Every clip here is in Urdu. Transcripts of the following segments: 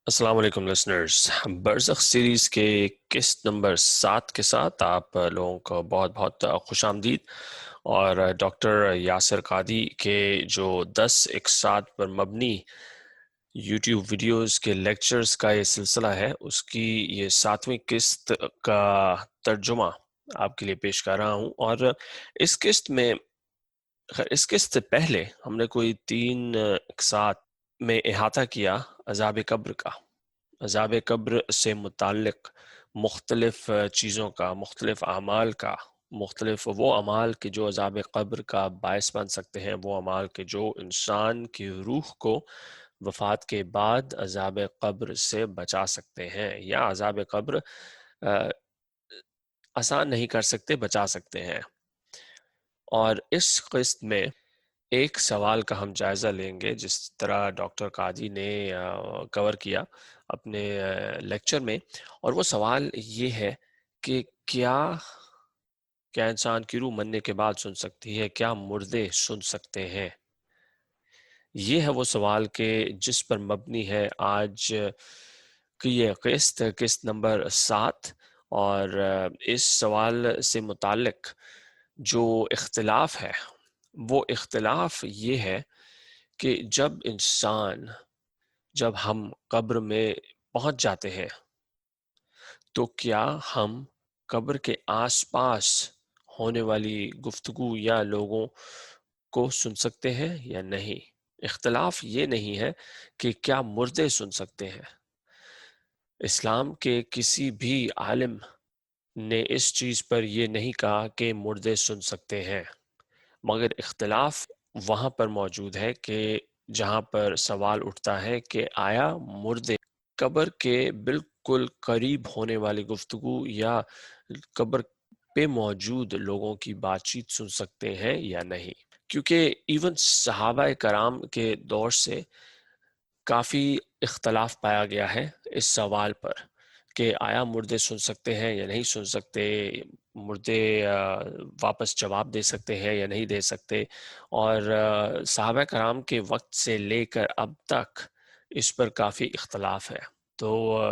السلام علیکم لسنرز، برزخ سیریز کے قسط نمبر 7 کے ساتھ آپ لوگوں کو بہت بہت خوش آمدید۔ اور ڈاکٹر یاسر قادی کے جو 10 اقساط پر مبنی یوٹیوب ویڈیوز کے لیکچرز کا یہ سلسلہ ہے، اس کی یہ 7ویں قسط کا ترجمہ آپ کے لیے پیش کر رہا ہوں۔ اور اس قسط میں اس قسط سے پہلے ہم نے کوئی 3 اقساط میں احاطہ کیا عذاب قبر کا، عذاب قبر سے متعلق مختلف چیزوں کا، مختلف اعمال کا، مختلف وہ اعمال کے جو عذاب قبر کا باعث بن سکتے ہیں، وہ اعمال کے جو انسان کی روح کو وفات کے بعد عذاب قبر سے بچا سکتے ہیں، یا عذاب قبر آسان نہیں کر سکتے، بچا سکتے ہیں۔ اور اس قسط میں ایک سوال کا ہم جائزہ لیں گے، جس طرح ڈاکٹر قادی نے کور کیا اپنے لیکچر میں، اور وہ سوال یہ ہے کہ کیا انسان کی روح مرنے کے بعد سن سکتی ہے؟ کیا مردے سن سکتے ہیں؟ یہ ہے وہ سوال کہ جس پر مبنی ہے آج کی یہ قسط نمبر 7۔ اور اس سوال سے متعلق جو اختلاف ہے، وہ اختلاف یہ ہے کہ جب ہم قبر میں پہنچ جاتے ہیں تو کیا ہم قبر کے آس پاس ہونے والی گفتگو یا لوگوں کو سن سکتے ہیں یا نہیں؟ اختلاف یہ نہیں ہے کہ کیا مردے سن سکتے ہیں۔ اسلام کے کسی بھی عالم نے اس چیز پر یہ نہیں کہا کہ مردے سن سکتے ہیں، مگر اختلاف وہاں پر موجود ہے کہ جہاں پر سوال اٹھتا ہے کہ آیا مردے قبر کے بالکل قریب ہونے والی گفتگو یا قبر پہ موجود لوگوں کی بات چیت سن سکتے ہیں یا نہیں؟ کیونکہ ایون صحابہ کرام کے دور سے کافی اختلاف پایا گیا ہے اس سوال پر کہ آیا مردے سن سکتے ہیں یا نہیں سن سکتے، مردے واپس جواب دے سکتے ہیں یا نہیں دے سکتے۔ اور صحابہ کرام کے وقت سے لے کر اب تک اس پر کافی اختلاف ہے۔ تو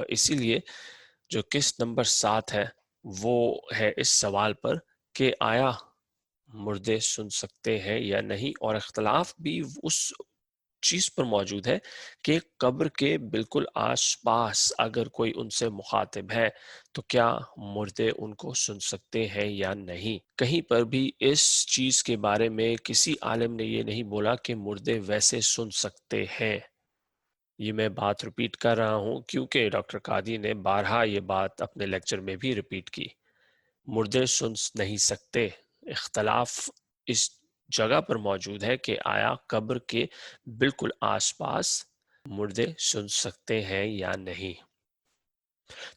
اسی لیے جو قسط نمبر 7 ہے وہ ہے اس سوال پر کہ آیا مردے سن سکتے ہیں یا نہیں، اور اختلاف بھی اس چیز پر موجود ہے کہ قبر کے بالکل آس پاس اگر کوئی ان سے مخاطب ہے تو کیا مردے ان کو سن سکتے ہیں یا نہیں۔ کہیں پر بھی اس چیز کے بارے میں کسی عالم نے یہ نہیں بولا کہ مردے ویسے سن سکتے ہیں۔ یہ میں بات ریپیٹ کر رہا ہوں کیونکہ ڈاکٹر قادی نے بارہا یہ بات اپنے لیکچر میں بھی ریپیٹ کی، مردے سن نہیں سکتے۔ اختلاف اس جگہ پر موجود ہے کہ آیا قبر کے بالکل آس پاس مردے سن سکتے ہیں یا نہیں۔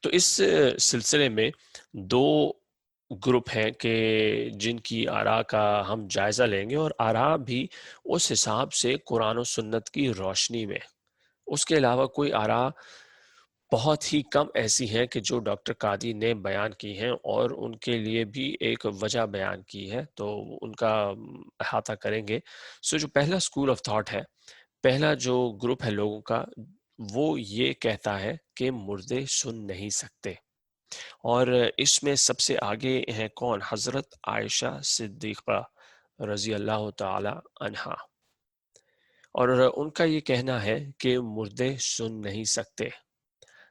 تو اس سلسلے میں 2 گروپ ہیں کہ جن کی آراء کا ہم جائزہ لیں گے، اور آراء بھی اس حساب سے قرآن و سنت کی روشنی میں۔ اس کے علاوہ کوئی آراء بہت ہی کم ایسی ہیں کہ جو ڈاکٹر قادی نے بیان کی ہیں، اور ان کے لیے بھی ایک وجہ بیان کی ہے، تو ان کا احاطہ کریں گے۔ جو پہلا اسکول آف تھاٹ ہے، پہلا جو گروپ ہے لوگوں کا، وہ یہ کہتا ہے کہ مردے سن نہیں سکتے۔ اور اس میں سب سے آگے ہیں کون؟ حضرت عائشہ صدیقہ رضی اللہ تعالی عنہا، اور ان کا یہ کہنا ہے کہ مردے سن نہیں سکتے،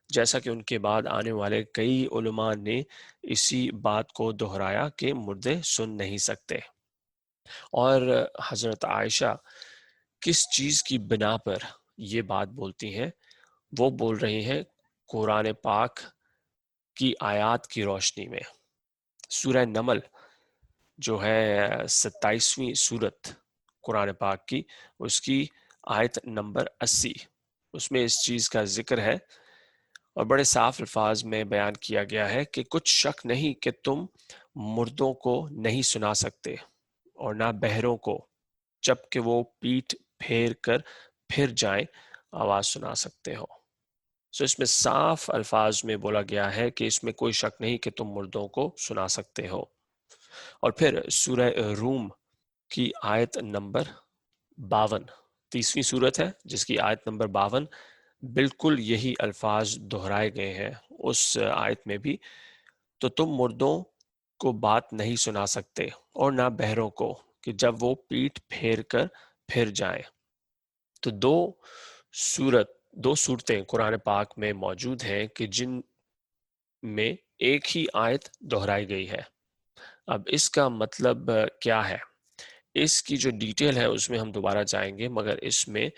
جیسا کہ ان کے بعد آنے والے کئی علماء نے اسی بات کو دہرایا کہ مردے سن نہیں سکتے۔ اور حضرت عائشہ کس چیز کی بنا پر یہ بات بولتی ہیں؟ وہ بول رہی ہیں قرآن پاک کی آیات کی روشنی میں۔ سورہ نمل جو ہے 27ویں سورت قرآن پاک کی، اس کی آیت نمبر 80، اس میں اس چیز کا ذکر ہے، اور بڑے صاف الفاظ میں بیان کیا گیا ہے کہ کچھ شک نہیں کہ تم مردوں کو نہیں سنا سکتے اور نہ بہروں کو، جبکہ وہ پیٹھ پھیر کر پھر جائیں آواز سنا سکتے ہو۔ اس میں صاف الفاظ میں بولا گیا ہے کہ اس میں کوئی شک نہیں کہ تم مردوں کو سنا سکتے ہو۔ اور پھر سورہ روم کی آیت نمبر 52، 30ویں سورت ہے جس کی آیت نمبر 52، بالکل یہی الفاظ دہرائے گئے ہیں اس آیت میں بھی. تو تم مردوں کو بات نہیں سنا سکتے اور نہ بہروں کو کہ جب وہ پیٹھ پھیر کر پھر جائیں. تو دو صورتیں قرآن پاک میں موجود ہیں کہ جن میں ایک ہی آیت دہرائی گئی ہے. اب اس کا مطلب کیا ہے؟ اس کی جو ڈیٹیل ہے اس میں ہم دوبارہ جائیں گے، مگر اس میں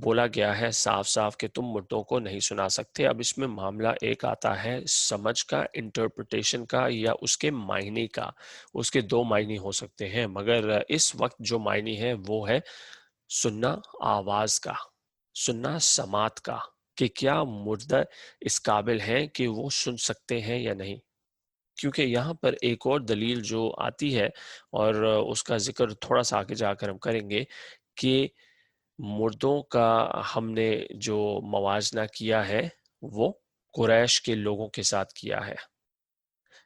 بولا گیا ہے صاف صاف کہ تم مردوں کو نہیں سنا سکتے. اب اس میں معاملہ ایک آتا ہے سمجھ کا، انٹرپریٹیشن کا، یا اس کے معنی کا. اس کے دو معنی ہو سکتے ہیں، مگر اس وقت جو معنی ہے وہ ہے سننا آواز کا، سننا سماعت کا، کہ کیا مردہ اس قابل ہیں کہ وہ سن سکتے ہیں یا نہیں. کیونکہ یہاں پر ایک اور دلیل جو آتی ہے، اور اس کا ذکر تھوڑا سا آگے جا کر ہم کریں گے، کہ مردوں کا ہم نے جو موازنہ کیا ہے وہ قریش کے لوگوں کے ساتھ کیا ہے،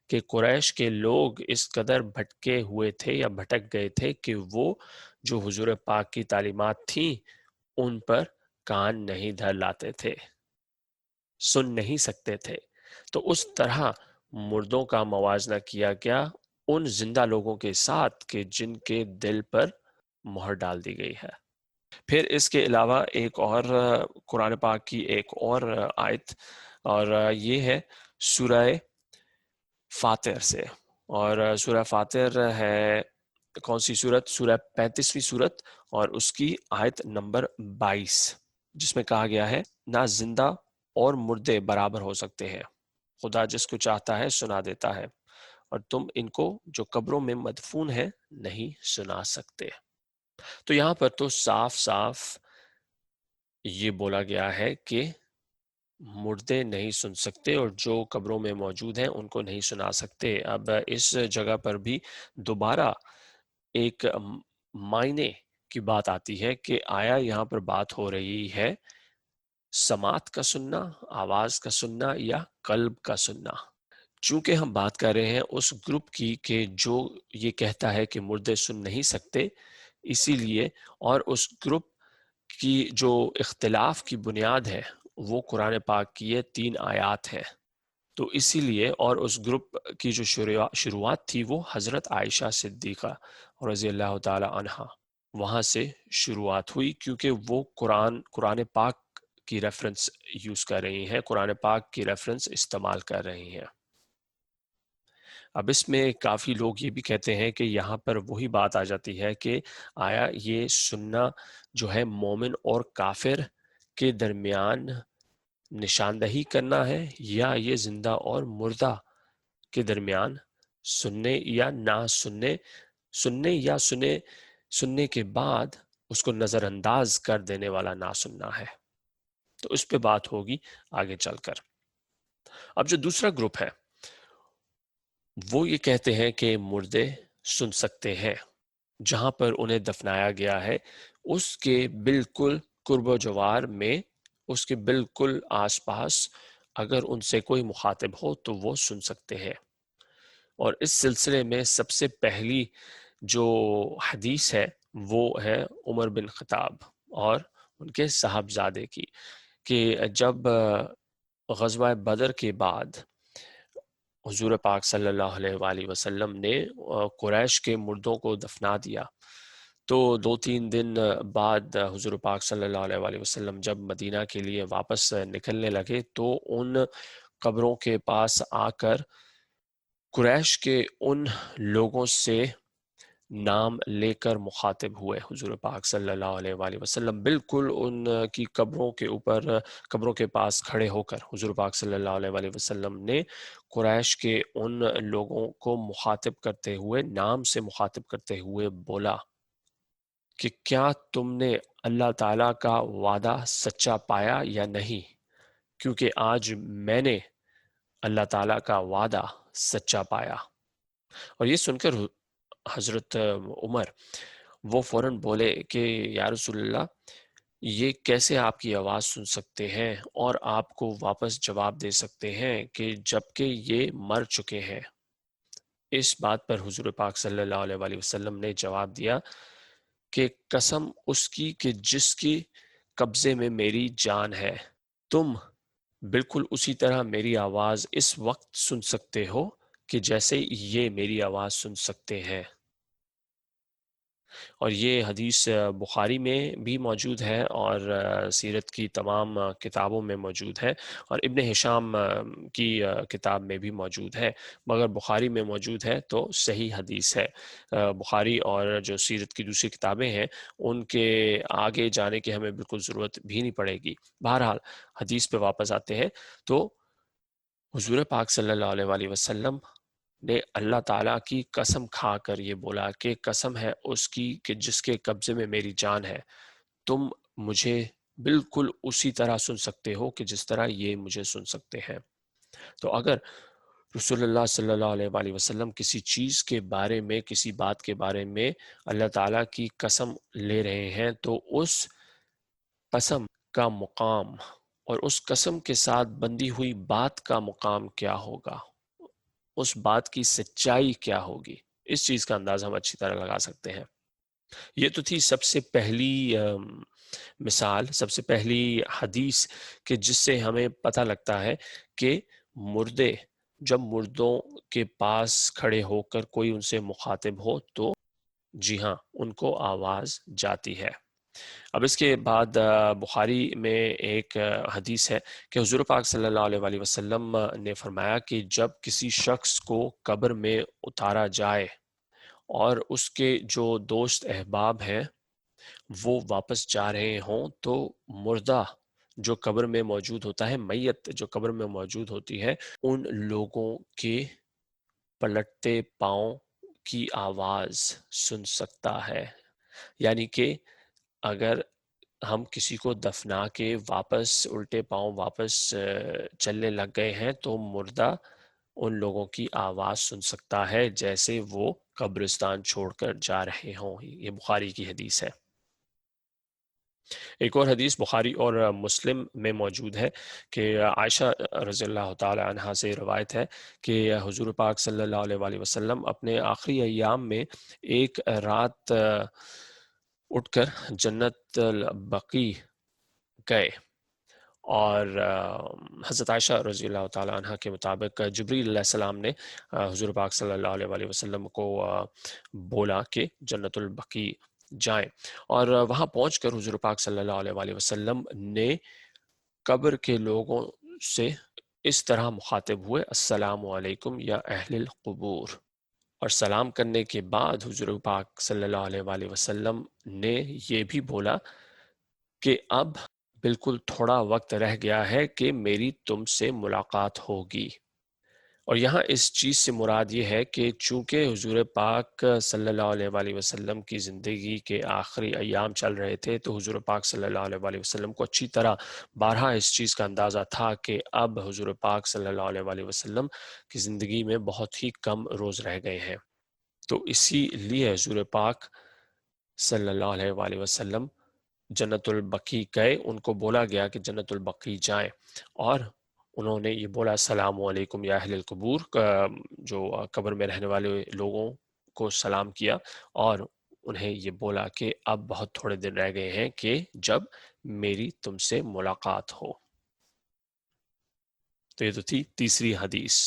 کہ قریش کے لوگ اس قدر بھٹکے ہوئے تھے یا بھٹک گئے تھے کہ وہ جو حضور پاک کی تعلیمات تھیں ان پر کان نہیں دھر لاتے تھے، سن نہیں سکتے تھے. تو اس طرح مردوں کا موازنہ کیا گیا ان زندہ لوگوں کے ساتھ کہ جن کے دل پر مہر ڈال دی گئی ہے. پھر اس کے علاوہ ایک اور قرآن پاک کی ایک اور آیت، اور یہ ہے سورہ فاطر سے. اور سورہ فاطر ہے کون سی سورت؟ سورہ 35ویں سورت، اور اس کی آیت نمبر 22، جس میں کہا گیا ہے نہ زندہ اور مردے برابر ہو سکتے ہیں، خدا جس کو چاہتا ہے سنا دیتا ہے، اور تم ان کو جو قبروں میں مدفون ہے نہیں سنا سکتے. تو یہاں پر تو صاف صاف یہ بولا گیا ہے کہ مردے نہیں سن سکتے اور جو قبروں میں موجود ہیں ان کو نہیں سنا سکتے. اب اس جگہ پر بھی دوبارہ ایک معنی کی بات آتی ہے کہ آیا یہاں پر بات ہو رہی ہے سماعت کا سننا، آواز کا سننا، یا قلب کا سننا. چونکہ ہم بات کر رہے ہیں اس گروپ کی کہ جو یہ کہتا ہے کہ مردے سن نہیں سکتے، اسی لیے، اور اس گروپ کی جو اختلاف کی بنیاد ہے وہ قرآن پاک کی یہ 3 آیات ہیں. تو اسی لیے، اور اس گروپ کی جو شروعات تھی وہ حضرت عائشہ صدیقہ رضی اللہ تعالی عنہا، وہاں سے شروعات ہوئی، کیونکہ وہ قرآن پاک کی ریفرنس یوز کر رہی ہیں، قرآن پاک کی ریفرنس استعمال کر رہی ہیں. اب اس میں کافی لوگ یہ بھی کہتے ہیں کہ یہاں پر وہی بات آ جاتی ہے کہ آیا یہ سننا جو ہے مومن اور کافر کے درمیان نشاندہی کرنا ہے، یا یہ زندہ اور مردہ کے درمیان سننے یا نہ سننے، سننے یا سننے کے بعد اس کو نظر انداز کر دینے والا نہ سننا ہے. تو اس پہ بات ہوگی آگے چل کر. اب جو دوسرا گروپ ہے وہ یہ کہتے ہیں کہ مردے سن سکتے ہیں، جہاں پر انہیں دفنایا گیا ہے اس کے بالکل قرب و جوار میں، اس کے بالکل آس پاس اگر ان سے کوئی مخاطب ہو تو وہ سن سکتے ہیں. اور اس سلسلے میں سب سے پہلی جو حدیث ہے وہ ہے عمر بن خطاب اور ان کے صاحبزادے کی، کہ جب غزوہ بدر کے بعد حضور پاک صلی اللہ علیہ وآلہ وسلم نے قریش کے مردوں کو دفنا دیا، تو 2-3 دن بعد حضور پاک صلی اللہ علیہ وآلہ وسلم جب مدینہ کے لیے واپس نکلنے لگے تو ان قبروں کے پاس آ کر قریش کے ان لوگوں سے نام لے کر مخاطب ہوئے حضور پاک صلی اللہ علیہ وآلہ وسلم، بالکل ان کی قبروں کے اوپر، قبروں کے پاس کھڑے ہو کر حضور پاک صلی اللہ علیہ وآلہ وسلم نے قریش کے ان لوگوں کو مخاطب کرتے ہوئے، نام سے مخاطب کرتے ہوئے بولا کہ کیا تم نے اللہ تعالیٰ کا وعدہ سچا پایا یا نہیں؟ کیونکہ آج میں نے اللہ تعالیٰ کا وعدہ سچا پایا. اور یہ سن کر حضرت عمر وہ فوراً بولے کہ یا رسول اللہ، یہ کیسے آپ کی آواز سن سکتے ہیں اور آپ کو واپس جواب دے سکتے ہیں کہ جبکہ یہ مر چکے ہیں؟ اس بات پر حضور پاک صلی اللہ علیہ وآلہ وسلم نے جواب دیا کہ قسم اس کی کہ جس کی قبضے میں میری جان ہے۔ تم بالکل اسی طرح میری آواز اس وقت سن سکتے ہو کہ جیسے یہ میری آواز سن سکتے ہیں۔ اور یہ حدیث بخاری میں بھی موجود ہے اور سیرت کی تمام کتابوں میں موجود ہے، اور ابن ہشام کی کتاب میں بھی موجود ہے، مگر بخاری میں موجود ہے تو صحیح حدیث ہے۔ بخاری اور جو سیرت کی دوسری کتابیں ہیں ان کے آگے جانے کی ہمیں بالکل ضرورت بھی نہیں پڑے گی۔ بہرحال حدیث پہ واپس آتے ہیں تو حضور پاک صلی اللہ علیہ وآلہ وسلم نے اللہ تعالیٰ کی قسم کھا کر یہ بولا کہ قسم ہے اس کی کہ جس کے قبضے میں میری جان ہے، تم مجھے بالکل اسی طرح سن سکتے ہو کہ جس طرح یہ مجھے سن سکتے ہیں۔ تو اگر رسول اللہ صلی اللہ علیہ وآلہ وسلم کسی چیز کے بارے میں، کسی بات کے بارے میں اللہ تعالیٰ کی قسم لے رہے ہیں تو اس قسم کا مقام اور اس قسم کے ساتھ بندھی ہوئی بات کا مقام کیا ہوگا، اس بات کی سچائی کیا ہوگی، اس چیز کا اندازہ ہم اچھی طرح لگا سکتے ہیں۔ یہ تو تھی سب سے پہلی مثال، سب سے پہلی حدیث کہ جس سے ہمیں پتہ لگتا ہے کہ مردے جب مردوں کے پاس کھڑے ہو کر کوئی ان سے مخاطب ہو تو جی ہاں ان کو آواز جاتی ہے۔ اب اس کے بعد بخاری میں ایک حدیث ہے کہ حضور پاک صلی اللہ علیہ وآلہ وسلم نے فرمایا کہ جب کسی شخص کو قبر میں اتارا جائے اور اس کے جو دوست احباب ہیں وہ واپس جا رہے ہوں تو مردہ جو قبر میں موجود ہوتا ہے، میت جو قبر میں موجود ہوتی ہے، ان لوگوں کے پلٹتے پاؤں کی آواز سن سکتا ہے۔ یعنی کہ اگر ہم کسی کو دفنا کے واپس الٹے پاؤں واپس چلنے لگ گئے ہیں تو مردہ ان لوگوں کی آواز سن سکتا ہے جیسے وہ قبرستان چھوڑ کر جا رہے ہوں۔ یہ بخاری کی حدیث ہے۔ ایک اور حدیث بخاری اور مسلم میں موجود ہے کہ عائشہ رضی اللہ تعالی عنہا سے روایت ہے کہ حضور پاک صلی اللہ علیہ وآلہ وسلم اپنے آخری ایام میں ایک رات اٹھ کر جنت البقیع گئے، اور حضرت عائشہ رضی اللہ تعالی عنہ کے مطابق جبریل علیہ السلام نے حضور پاک صلی اللہ علیہ وآلہ وسلم کو بولا کہ جنت البقیع جائیں، اور وہاں پہنچ کر حضور پاک صلی اللہ علیہ وآلہ وسلم نے قبر کے لوگوں سے اس طرح مخاطب ہوئے: السلام علیکم یا اہل القبور۔ اور سلام کرنے کے بعد حضور پاک صلی اللہ علیہ وآلہ وسلم نے یہ بھی بولا کہ اب بالکل تھوڑا وقت رہ گیا ہے کہ میری تم سے ملاقات ہوگی۔ اور یہاں اس چیز سے مراد یہ ہے کہ چونکہ حضور پاک صلی اللہ علیہ وآلہ وسلم کی زندگی کے آخری ایام چل رہے تھے تو حضور پاک صلی اللہ علیہ وآلہ وسلم کو اچھی طرح بارہا اس چیز کا اندازہ تھا کہ اب حضور پاک صلی اللہ علیہ وآلہ وسلم کی زندگی میں بہت ہی کم روز رہ گئے ہیں، تو اسی لیے حضور پاک صلی اللہ علیہ وآلہ وسلم جنت البقیع گئے، ان کو بولا گیا کہ جنت البقیع جائیں، اور انہوں نے یہ بولا السلام علیکم یا اہل القبور، جو قبر میں رہنے والے لوگوں کو سلام کیا، اور انہیں یہ بولا کہ اب بہت تھوڑے دن رہ گئے ہیں کہ جب میری تم سے ملاقات ہو۔ تو یہ تو تھی تیسری حدیث۔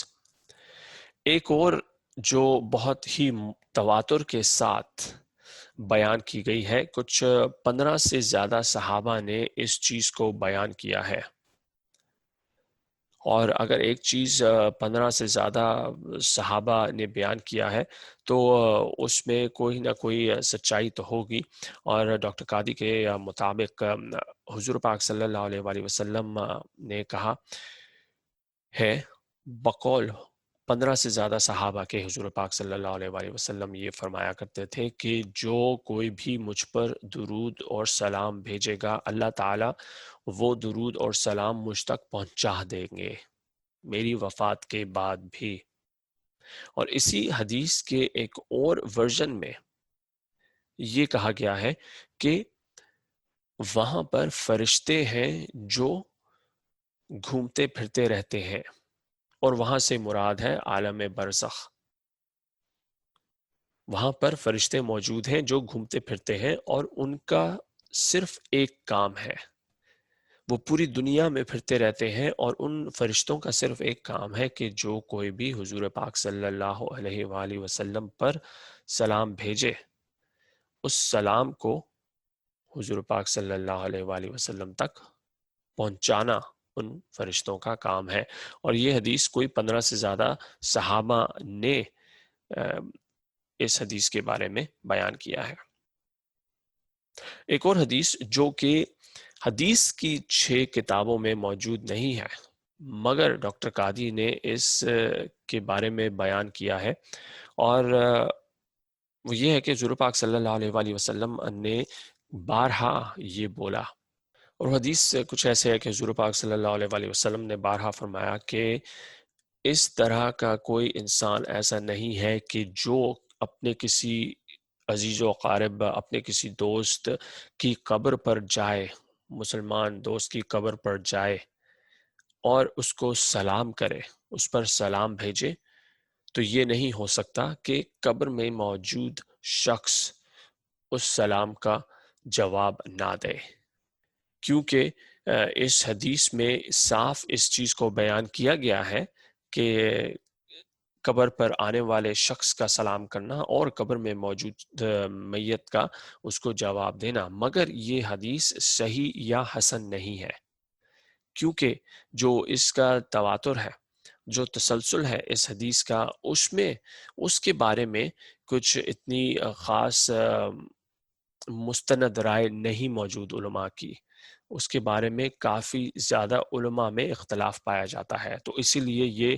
ایک اور جو بہت ہی تواتر کے ساتھ بیان کی گئی ہے، کچھ 15 سے زیادہ صحابہ نے اس چیز کو بیان کیا ہے، اور اگر ایک چیز 15 سے زیادہ صحابہ نے بیان کیا ہے تو اس میں کوئی نہ کوئی سچائی تو ہوگی، اور ڈاکٹر قادی کے مطابق حضور پاک صلی اللہ علیہ وآلہ وسلم نے کہا ہے بقول 15 سے زیادہ صحابہ کے حضور پاک صلی اللہ علیہ وآلہ وسلم یہ فرمایا کرتے تھے کہ جو کوئی بھی مجھ پر درود اور سلام بھیجے گا اللہ تعالی وہ درود اور سلام مجھ تک پہنچا دیں گے میری وفات کے بعد بھی۔ اور اسی حدیث کے ایک اور ورژن میں یہ کہا گیا ہے کہ وہاں پر فرشتے ہیں جو گھومتے پھرتے رہتے ہیں، اور وہاں سے مراد ہے عالم برزخ۔ وہاں پر فرشتے موجود ہیں جو گھومتے پھرتے ہیں اور ان کا صرف ایک کام ہے وہ پوری دنیا میں پھرتے رہتے ہیں، اور ان فرشتوں کا صرف ایک کام ہے کہ جو کوئی بھی حضور پاک صلی اللہ علیہ وآلہ وسلم پر سلام بھیجے، اس سلام کو حضور پاک صلی اللہ علیہ وآلہ وسلم تک پہنچانا ان فرشتوں کا کام ہے۔ اور یہ حدیث کوئی 15 سے زیادہ صحابہ نے اس حدیث کے بارے میں بیان کیا ہے۔ ایک اور حدیث جو کہ حدیث کی 6 کتابوں میں موجود نہیں ہے، مگر ڈاکٹر قادی نے اس کے بارے میں بیان کیا ہے، اور وہ یہ ہے کہ حضور پاک صلی اللہ علیہ وآلہ وسلم نے بارہا یہ بولا، اور حدیث کچھ ایسے ہے کہ حضور پاک صلی اللہ علیہ وآلہ وسلم نے بارہا فرمایا کہ اس طرح کا کوئی انسان ایسا نہیں ہے کہ جو اپنے کسی عزیز و اقارب، اپنے کسی دوست کی قبر پر جائے، مسلمان دوست کی قبر پر جائے اور اس کو سلام کرے، اس پر سلام بھیجے، تو یہ نہیں ہو سکتا کہ قبر میں موجود شخص اس سلام کا جواب نہ دے، کیونکہ اس حدیث میں صاف اس چیز کو بیان کیا گیا ہے کہ قبر پر آنے والے شخص کا سلام کرنا اور قبر میں موجود میت کا اس کو جواب دینا، مگر یہ حدیث صحیح یا حسن نہیں ہے، کیونکہ جو اس کا تواتر ہے، جو تسلسل ہے اس حدیث کا، اس میں اس کے بارے میں کچھ اتنی خاص مستند رائے نہیں موجود علماء کی، اس کے بارے میں کافی زیادہ علماء میں اختلاف پایا جاتا ہے، تو اسی لیے یہ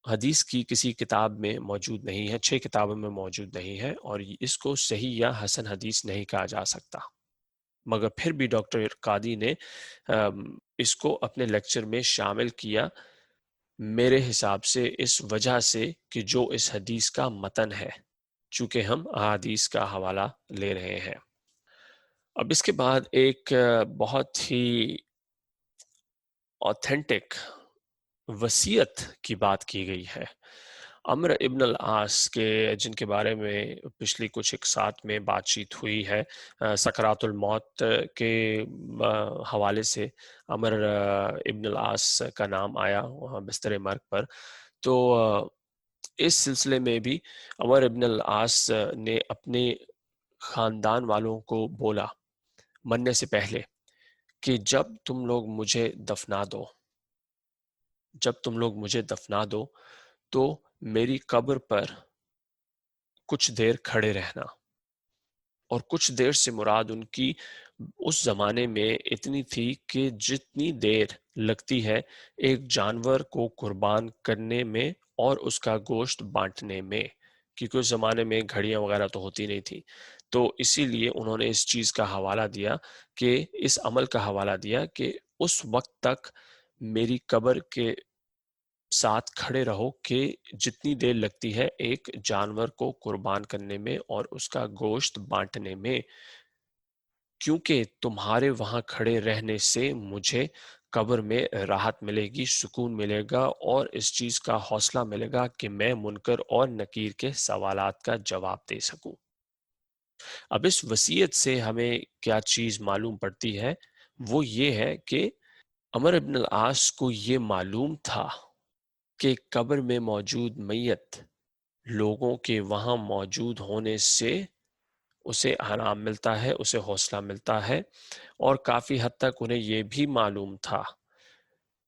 حدیث کی کسی کتاب میں موجود نہیں ہے، 6 کتابوں میں موجود نہیں ہے، اور اس کو صحیح یا حسن حدیث نہیں کہا جا سکتا، مگر پھر بھی ڈاکٹر قادی نے اس کو اپنے لیکچر میں شامل کیا، میرے حساب سے اس وجہ سے کہ جو اس حدیث کا متن ہے، چونکہ ہم احادیث کا حوالہ لے رہے ہیں۔ اب اس کے بعد ایک بہت ہی آتھینٹک وصیت کی بات کی گئی ہے عمرو ابن العاص کے، جن کے بارے میں پچھلی کچھ ایک ساتھ میں بات چیت ہوئی ہے، سکرات الموت کے حوالے سے عمرو ابن العاص کا نام آیا وہاں بستر مرگ پر، تو اس سلسلے میں بھی عمرو ابن العاص نے اپنے خاندان والوں کو بولا مرنے سے پہلے کہ جب تم لوگ مجھے دفنا دو تو میری قبر پر کچھ دیر کھڑے رہنا، اور کچھ دیر سے مراد ان کی اس زمانے میں اتنی تھی کہ جتنی دیر لگتی ہے ایک جانور کو قربان کرنے میں اور اس کا گوشت بانٹنے میں، کیونکہ اس زمانے میں گھڑیاں وغیرہ تو ہوتی نہیں تھی، تو اسی لیے انہوں نے اس چیز کا حوالہ دیا، کہ اس عمل کا حوالہ دیا کہ اس وقت تک میری قبر کے ساتھ کھڑے رہو کہ جتنی دیر لگتی ہے ایک جانور کو قربان کرنے میں اور اس کا گوشت بانٹنے میں، کیونکہ تمہارے وہاں کھڑے رہنے سے مجھے قبر میں راحت ملے گی، سکون ملے گا، اور اس چیز کا حوصلہ ملے گا کہ میں منکر اور نکیر کے سوالات کا جواب دے سکوں۔ اب اس وصیت سے ہمیں کیا چیز معلوم پڑتی ہے، وہ یہ ہے کہ عمرو ابن العاص کو یہ معلوم تھا کہ قبر میں موجود میت لوگوں کے وہاں موجود ہونے سے اسے آرام ملتا ہے، اسے حوصلہ ملتا ہے، اور کافی حد تک انہیں یہ بھی معلوم تھا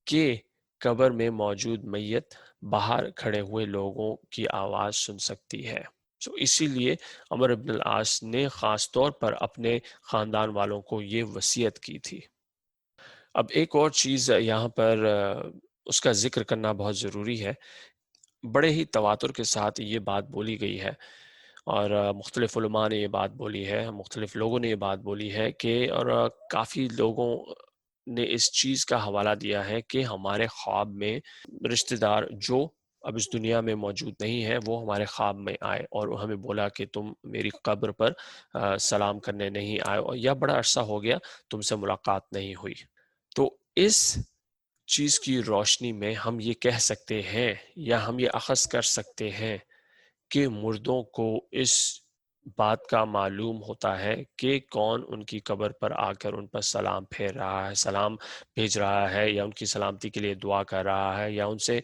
کہ قبر میں موجود میت باہر کھڑے ہوئے لوگوں کی آواز سن سکتی ہے، اسی لیے عمرو بن العاص نے خاص طور پر اپنے خاندان والوں کو یہ وصیت کی تھی۔ اب ایک اور چیز یہاں پر اس کا ذکر کرنا بہت ضروری ہے، بڑے ہی تواتر کے ساتھ یہ بات بولی گئی ہے، اور مختلف علماء نے یہ بات بولی ہے، مختلف لوگوں نے یہ بات بولی ہے کہ، اور کافی لوگوں نے اس چیز کا حوالہ دیا ہے کہ ہمارے خواب میں رشتہ دار جو اب اس دنیا میں موجود نہیں ہے وہ ہمارے خواب میں آئے اور ہمیں بولا کہ تم میری قبر پر سلام کرنے نہیں آئے، یا بڑا عرصہ ہو گیا تم سے ملاقات نہیں ہوئی، تو اس چیز کی روشنی میں ہم یہ کہہ سکتے ہیں یا ہم یہ اخذ کر سکتے ہیں کہ مردوں کو اس بات کا معلوم ہوتا ہے کہ کون ان کی قبر پر آ کر ان پر سلام پھیر رہا ہے، سلام بھیج رہا ہے، یا ان کی سلامتی کے لیے دعا کر رہا ہے، یا ان سے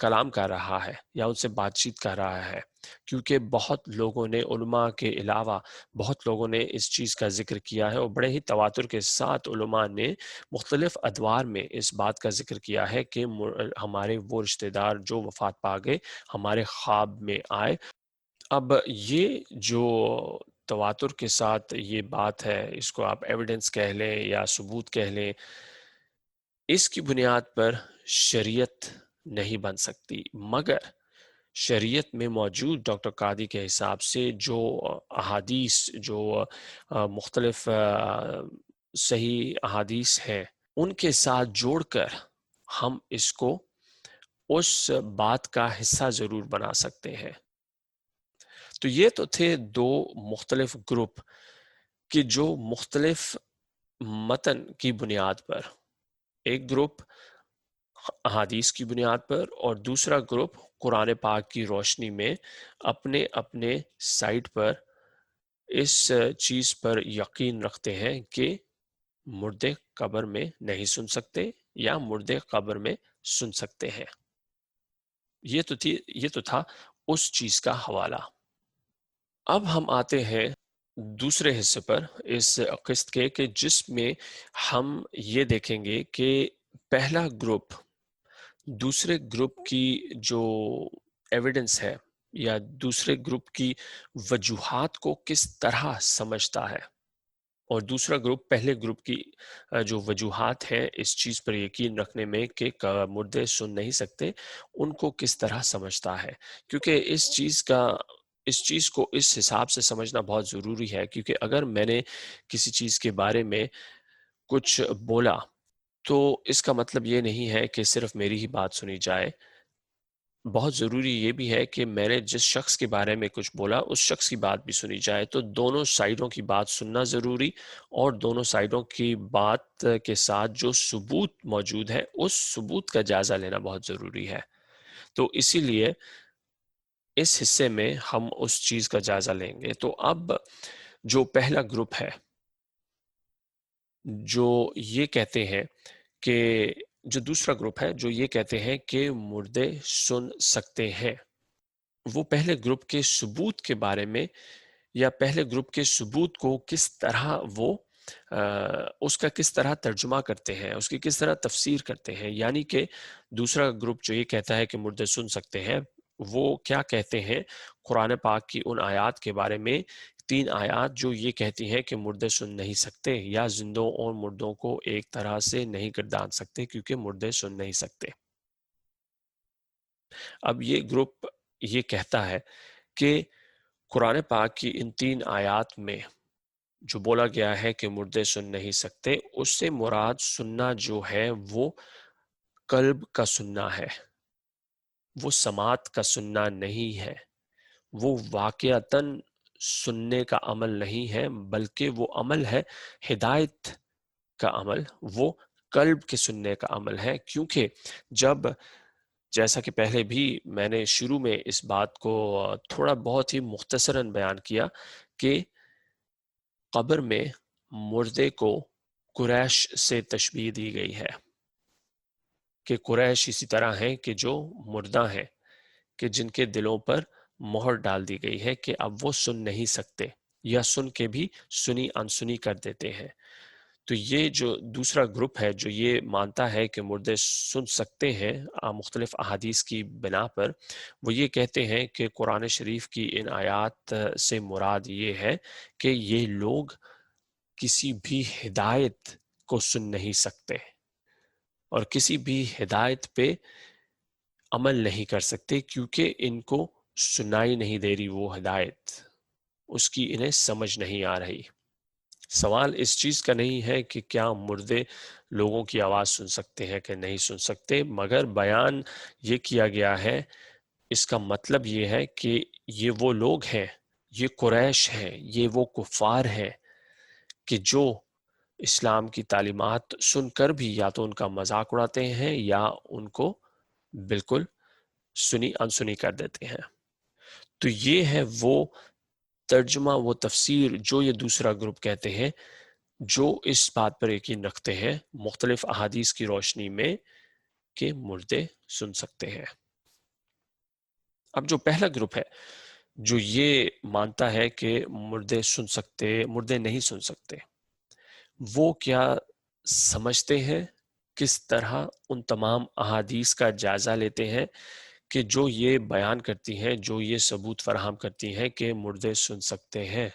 کلام کر رہا ہے، یا ان سے بات چیت کر رہا ہے۔ کیونکہ بہت لوگوں نے، علماء کے علاوہ بہت لوگوں نے اس چیز کا ذکر کیا ہے، اور بڑے ہی تواتر کے ساتھ علماء نے مختلف ادوار میں اس بات کا ذکر کیا ہے کہ ہمارے وہ رشتہ دار جو وفات پا گئے ہمارے خواب میں آئے۔ اب یہ جو تواتر کے ساتھ یہ بات ہے، اس کو آپ ایویڈنس کہہ لیں یا ثبوت کہہ لیں، اس کی بنیاد پر شریعت نہیں بن سکتی، مگر شریعت میں موجود ڈاکٹر قادی کے حساب سے جو احادیث، جو مختلف صحیح احادیث ہیں، ان کے ساتھ جوڑ کر ہم اس کو اس بات کا حصہ ضرور بنا سکتے ہیں۔ تو یہ تو تھے دو مختلف گروپ کہ جو مختلف متن کی بنیاد پر، ایک گروپ احادیث کی بنیاد پر اور دوسرا گروپ قرآن پاک کی روشنی میں اپنے اپنے سائٹ پر اس چیز پر یقین رکھتے ہیں کہ مردے قبر میں نہیں سن سکتے یا مردے قبر میں سن سکتے ہیں۔ یہ تو تھا اس چیز کا حوالہ۔ اب ہم آتے ہیں دوسرے حصے پر اس قسط کے، کہ جس میں ہم یہ دیکھیں گے کہ پہلا گروپ دوسرے گروپ کی جو ایویڈنس ہے یا دوسرے گروپ کی وجوہات کو کس طرح سمجھتا ہے، اور دوسرا گروپ پہلے گروپ کی جو وجوہات ہیں اس چیز پر یقین رکھنے میں کہ مردے سن نہیں سکتے، ان کو کس طرح سمجھتا ہے۔ کیونکہ اس چیز کو اس حساب سے سمجھنا بہت ضروری ہے، کیونکہ اگر میں نے کسی چیز کے بارے میں کچھ بولا تو اس کا مطلب یہ نہیں ہے کہ صرف میری ہی بات سنی جائے۔ بہت ضروری یہ بھی ہے کہ میں نے جس شخص کے بارے میں کچھ بولا اس شخص کی بات بھی سنی جائے۔ تو دونوں سائیڈوں کی بات سننا ضروری، اور دونوں سائیڈوں کی بات کے ساتھ جو ثبوت موجود ہے اس ثبوت کا جائزہ لینا بہت ضروری ہے۔ تو اسی لیے اس حصے میں ہم اس چیز کا جائزہ لیں گے۔ تو اب جو پہلا گروپ ہے جو یہ کہتے ہیں کہ جو دوسرا گروپ ہے جو یہ کہتے ہیں کہ مردے سن سکتے ہیں، وہ پہلے گروپ کے ثبوت کے بارے میں یا پہلے گروپ کے ثبوت کو کس طرح وہ اس کا کس طرح ترجمہ کرتے ہیں، اس کی کس طرح تفسیر کرتے ہیں۔ یعنی کہ دوسرا گروپ جو یہ کہتا ہے کہ مردے سن سکتے ہیں، وہ کیا کہتے ہیں قرآن پاک کی ان آیات کے بارے میں، 3 آیات جو یہ کہتی ہیں کہ مردے سن نہیں سکتے، یا زندوں اور مردوں کو ایک طرح سے نہیں گردان سکتے کیونکہ مردے سن نہیں سکتے۔ اب یہ گروپ یہ کہتا ہے کہ قرآن پاک کی ان 3 آیات میں جو بولا گیا ہے کہ مردے سن نہیں سکتے، اس سے مراد سننا جو ہے وہ قلب کا سننا ہے، وہ سماعت کا سننا نہیں ہے، وہ واقعتاً سننے کا عمل نہیں ہے، بلکہ وہ عمل ہے ہدایت کا عمل، وہ قلب کے سننے کا عمل ہے۔ کیونکہ جیسا کہ پہلے بھی میں نے شروع میں اس بات کو تھوڑا بہت ہی مختصراً بیان کیا کہ قبر میں مردے کو قریش سے تشبیہ دی گئی ہے، کہ قریش اسی طرح ہیں کہ جو مردہ ہیں، کہ جن کے دلوں پر مہر ڈال دی گئی ہے کہ اب وہ سن نہیں سکتے، یا سن کے بھی سنی انسنی کر دیتے ہیں۔ تو یہ جو دوسرا گروپ ہے جو یہ مانتا ہے کہ مردے سن سکتے ہیں مختلف احادیث کی بنا پر، وہ یہ کہتے ہیں کہ قرآن شریف کی ان آیات سے مراد یہ ہے کہ یہ لوگ کسی بھی ہدایت کو سن نہیں سکتے اور کسی بھی ہدایت پہ عمل نہیں کر سکتے، کیونکہ ان کو سنائی نہیں دے رہی وہ ہدایت، اس کی انہیں سمجھ نہیں آ رہی۔ سوال اس چیز کا نہیں ہے کہ کیا مردے لوگوں کی آواز سن سکتے ہیں کہ نہیں سن سکتے، مگر بیان یہ کیا گیا ہے، اس کا مطلب یہ ہے کہ یہ وہ لوگ ہیں، یہ قریش ہیں، یہ وہ کفار ہیں کہ جو اسلام کی تعلیمات سن کر بھی یا تو ان کا مذاق اڑاتے ہیں یا ان کو بالکل سنی انسنی کر دیتے ہیں۔ تو یہ ہے وہ ترجمہ و تفسیر جو یہ دوسرا گروپ کہتے ہیں، جو اس بات پر یقین رکھتے ہیں مختلف احادیث کی روشنی میں کہ مردے سن سکتے ہیں۔ اب جو پہلا گروپ ہے جو یہ مانتا ہے کہ مردے نہیں سن سکتے، وہ کیا سمجھتے ہیں، کس طرح ان تمام احادیث کا جائزہ لیتے ہیں کہ جو یہ بیان کرتی ہیں، جو یہ ثبوت فراہم کرتی ہیں کہ مردے سن سکتے ہیں۔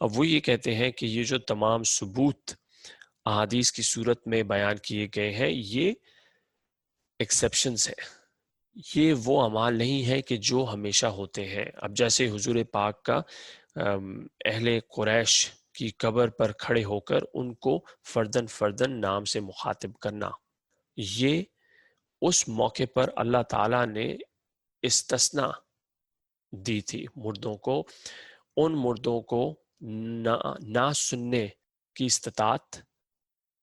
اب وہ یہ کہتے ہیں کہ یہ جو تمام ثبوت احادیث کی صورت میں بیان کیے گئے ہیں، یہ ایکسیپشنز ہیں، یہ وہ اعمال نہیں ہے کہ جو ہمیشہ ہوتے ہیں۔ اب جیسے حضور پاک کا اہل قریش کی قبر پر کھڑے ہو کر ان کو فردن فردن نام سے مخاطب کرنا، یہ اس موقع پر اللہ تعالیٰ نے استثناء دی تھی مردوں کو، ان مردوں کو نہ سننے کی استطاعت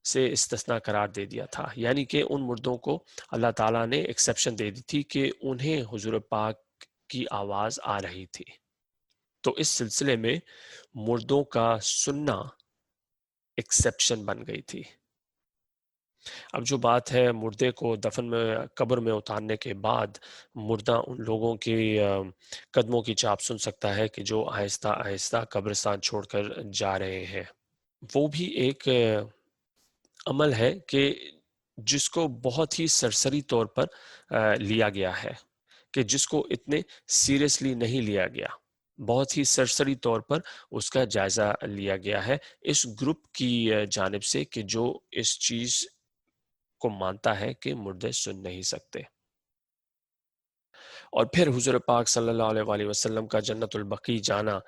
سے استثناء قرار دے دیا تھا، یعنی کہ ان مردوں کو اللہ تعالیٰ نے ایکسیپشن دے دی تھی کہ انہیں حضور پاک کی آواز آ رہی تھی۔ تو اس سلسلے میں مردوں کا سننا ایکسیپشن بن گئی تھی۔ اب جو بات ہے مردے کو دفن میں قبر میں اتارنے کے بعد مردہ ان لوگوں کی قدموں کی چاپ سن سکتا ہے کہ جو آہستہ آہستہ قبرستان چھوڑ کر جا رہے ہیں، وہ بھی ایک عمل ہے کہ جس کو بہت ہی سرسری طور پر لیا گیا ہے، کہ جس کو اتنے سیریسلی نہیں لیا گیا، بہت ہی سرسری طور پر اس کا جائزہ لیا گیا ہے اس گروپ کی جانب سے کہ جو اس چیز کو مانتا ہے کہ مردے سن نہیں سکتے۔ اور پھر حضور پاک صلی اللہ علیہ وآلہ وسلم کا جنت البقیع جانا،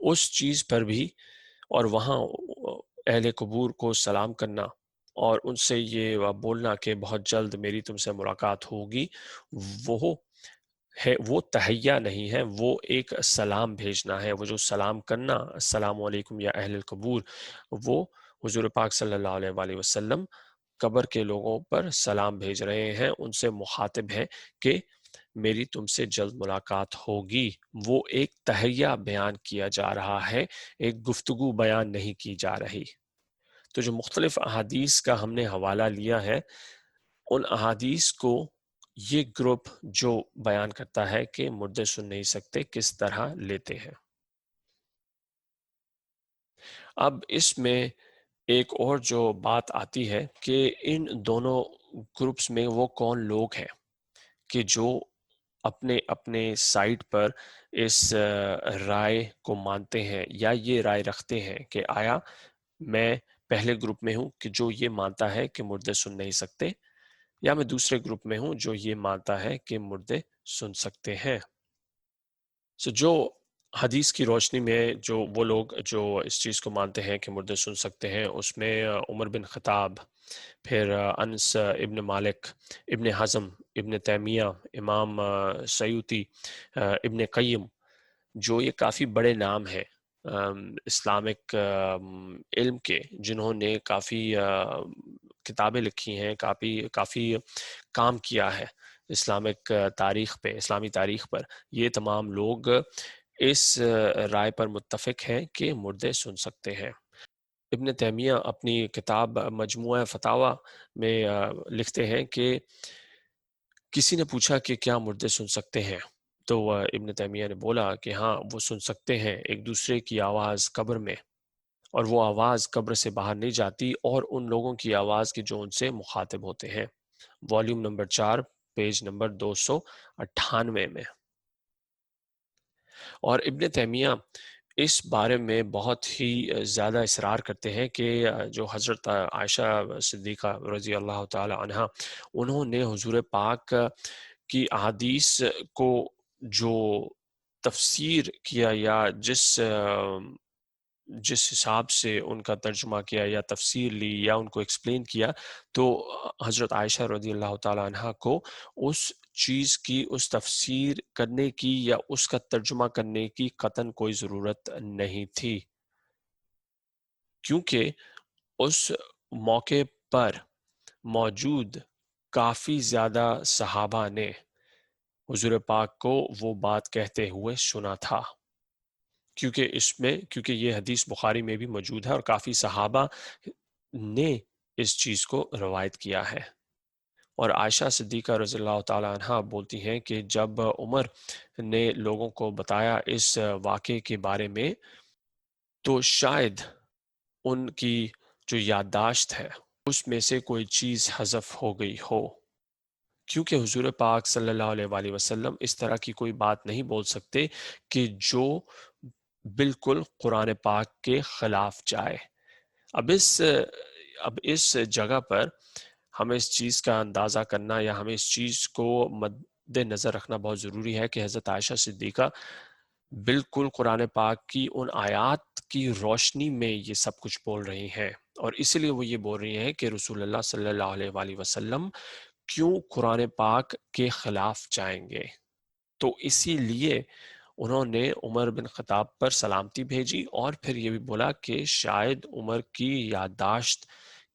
اس چیز پر بھی، اور وہاں اہل قبور کو سلام کرنا اور ان سے یہ بولنا کہ بہت جلد میری تم سے ملاقات ہوگی، وہ تحیہ نہیں ہے، وہ ایک سلام بھیجنا ہے۔ وہ جو سلام کرنا، السلام علیکم یا اہل القبور، وہ حضور پاک صلی اللہ علیہ وآلہ وسلم قبر کے لوگوں پر سلام بھیج رہے ہیں، ان سے مخاطب ہیں کہ میری تم سے جلد ملاقات ہوگی۔ وہ ایک تحیہ بیان کیا جا رہا ہے، ایک گفتگو بیان نہیں کی جا رہی۔ تو جو مختلف احادیث کا ہم نے حوالہ لیا ہے، ان احادیث کو یہ گروپ جو بیان کرتا ہے کہ مردے سن نہیں سکتے کس طرح لیتے ہیں۔ اب اس میں ایک اور جو بات آتی ہے کہ ان دونوں گروپس میں وہ کون لوگ ہیں کہ جو اپنے اپنے سائٹ پر اس رائے کو مانتے ہیں یا یہ رائے رکھتے ہیں کہ آیا میں پہلے گروپ میں ہوں کہ جو یہ مانتا ہے کہ مردے سن نہیں سکتے، یا میں دوسرے گروپ میں ہوں جو یہ مانتا ہے کہ مردے سن سکتے ہیں۔ جو حدیث کی روشنی میں جو وہ لوگ جو اس چیز کو مانتے ہیں کہ مردے سن سکتے ہیں، اس میں عمر بن خطاب، پھر انس ابن مالک، ابن حزم، ابن تیمیہ، امام سیوطی، ابن قیم، جو یہ کافی بڑے نام ہیں اسلامک علم کے، جنہوں نے کافی کتابیں لکھی ہیں، کافی کام کیا ہے اسلامک تاریخ پہ، اسلامی تاریخ پر، یہ تمام لوگ اس رائے پر متفق ہیں کہ مردے سن سکتے ہیں۔ ابن تیمیہ اپنی کتاب مجموعہ فتاوی میں لکھتے ہیں کہ کسی نے پوچھا کہ کیا مردے سن سکتے ہیں، تو ابن تیمیہ نے بولا کہ ہاں وہ سن سکتے ہیں ایک دوسرے کی آواز قبر میں، اور وہ آواز قبر سے باہر نہیں جاتی، اور ان لوگوں کی آواز کی جو ان سے مخاطب ہوتے ہیں، والیوم نمبر 4 پیج نمبر 298 میں۔ اور ابن تیمیہ اس بارے میں بہت ہی زیادہ اصرار کرتے ہیں کہ جو حضرت عائشہ صدیقہ رضی اللہ تعالی عنہا، انہوں نے حضور پاک کی احادیث کو جو تفسیر کیا یا جس حساب سے ان کا ترجمہ کیا یا تفسیر لی یا ان کو ایکسپلین کیا، تو حضرت عائشہ رضی اللہ تعالی عنہ کو اس چیز کی، اس تفسیر کرنے کی یا اس کا ترجمہ کرنے کی قطعاً کوئی ضرورت نہیں تھی، کیونکہ اس موقع پر موجود کافی زیادہ صحابہ نے حضور پاک کو وہ بات کہتے ہوئے سنا تھا۔ کیونکہ یہ حدیث بخاری میں بھی موجود ہے اور کافی صحابہ نے اس چیز کو روایت کیا ہے۔ اور عائشہ صدیقہ رضی اللہ تعالی عنہ بولتی ہیں کہ جب عمر نے لوگوں کو بتایا اس واقعے کے بارے میں تو شاید ان کی جو یادداشت ہے اس میں سے کوئی چیز حذف ہو گئی ہو، کیونکہ حضور پاک صلی اللہ علیہ وآلہ وسلم اس طرح کی کوئی بات نہیں بول سکتے کہ جو بالکل قرآن پاک کے خلاف جائے۔ اب اس جگہ پر ہمیں اس چیز کا اندازہ کرنا یا ہمیں اس چیز کو مد نظر رکھنا بہت ضروری ہے کہ حضرت عائشہ صدیقہ بالکل قرآن پاک کی ان آیات کی روشنی میں یہ سب کچھ بول رہی ہیں، اور اس لیے وہ یہ بول رہی ہیں کہ رسول اللہ صلی اللہ علیہ وآلہ وسلم کیوں قرآن پاک کے خلاف جائیں گے۔ تو اسی لیے انہوں نے عمر بن خطاب پر سلامتی بھیجی اور پھر یہ بھی بولا کہ شاید عمر کی یادداشت